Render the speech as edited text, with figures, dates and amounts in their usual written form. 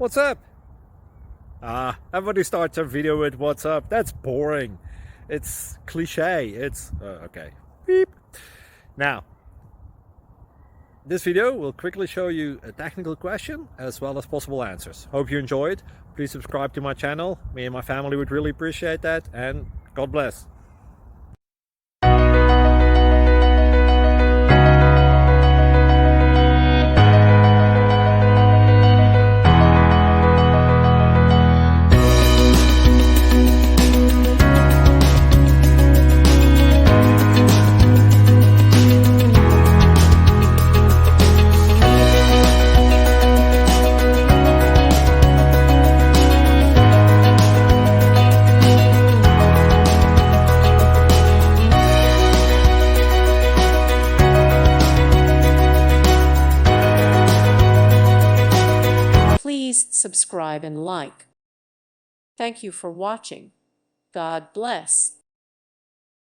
What's up? Everybody starts a video with what's up. That's boring. It's cliche. It's okay. Beep. Now, this video will quickly show you a technical question as well as possible answers. Hope you enjoyed. Please subscribe to my channel. Me and my family would really appreciate that, and God bless. Please subscribe and like. Thank you for watching. God bless.